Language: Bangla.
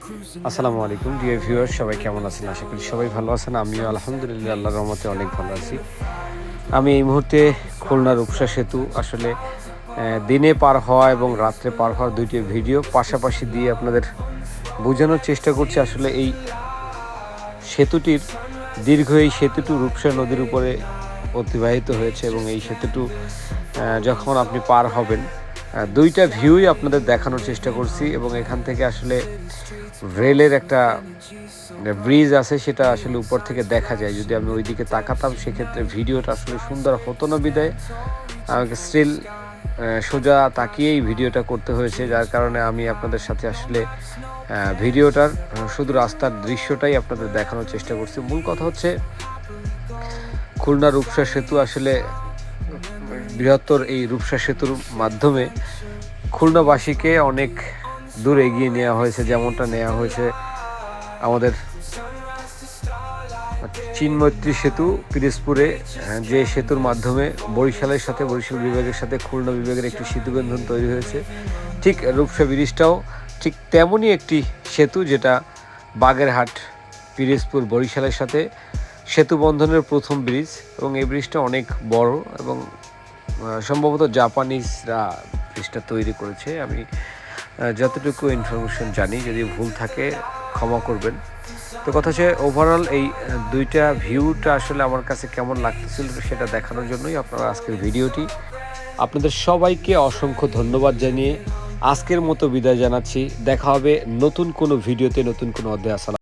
আসসালামু আলাইকুম ডিয়ার ভিউয়ার, সবাই কেমন আছেন? আশা করি সবাই ভালো আছেন। আমিও আলহামদুলিল্লাহ আল্লাহর রহমতে অনেক ভালো আছি। আমি এই মুহূর্তে খুলনা রূপসা সেতু আসলে দিনে পার হওয়া এবং রাত্রে পার হওয়ার দুইটি ভিডিও পাশাপাশি দিয়ে আপনাদের বোঝানোর চেষ্টা করছি। আসলে এই সেতুটির এই সেতুটি রূপসা নদীর উপরে অতিবাহিত হয়েছে এবং এই সেতুটি যখন আপনি পার হবেন, দুইটা ভিউই আপনাদের দেখানোর চেষ্টা করছি এবং এখান থেকে আসলে রেলের একটা ব্রিজ আছে, সেটা আসলে উপর থেকে দেখা যায়। যদি আমি ওইদিকে তাকাতাম সেক্ষেত্রে ভিডিওটা আসলে সুন্দর হতো না, বিদায় আমাকে স্টিল সোজা তাকিয়েই ভিডিওটা করতে হয়েছে, যার কারণে আমি আপনাদের সাথে আসলে ভিডিওটার শুধু রাস্তার দৃশ্যটাই আপনাদের দেখানোর চেষ্টা করছি। মূল কথা হচ্ছে খুলনা রূপসা সেতু আসলে বৃহত্তর এই রূপসা সেতুর মাধ্যমে খুলনাবাসীকে অনেক দূর এগিয়ে নেওয়া হয়েছে, যেমনটা নেওয়া হয়েছে আমাদের চীনমৈত্রী সেতু পিরোজপুরে, যে সেতুর মাধ্যমে বরিশাল বিভাগের সাথে খুলনা বিভাগের একটি সেতুবন্ধন তৈরি হয়েছে। ঠিক রূপসা ব্রিজটাও ঠিক তেমনই একটি সেতু, যেটা বাগেরহাট পিরোজপুর বরিশালের সাথে সেতু বন্ধনের প্রথম ব্রিজ এবং এই ব্রিজটা অনেক বড় এবং সম্ভবত জাপানিজরা ব্রিজটা তৈরি করেছে। আমি যতটুকু ইনফরমেশন জানি, যদি ভুল থাকে ক্ষমা করবেন। তো কথা হচ্ছে ওভারঅল এই দুইটা ভিউটা আসলে আমার কাছে কেমন লাগতেছিল সেটা দেখানোর জন্যই আপনারা আজকের ভিডিওটি। আপনাদের সবাইকে অসংখ্য ধন্যবাদ জানিয়ে আজকের মতো বিদায় জানাচ্ছি। দেখা হবে নতুন কোনো ভিডিওতে, নতুন কোনো অধ্যায়। আসসালাম।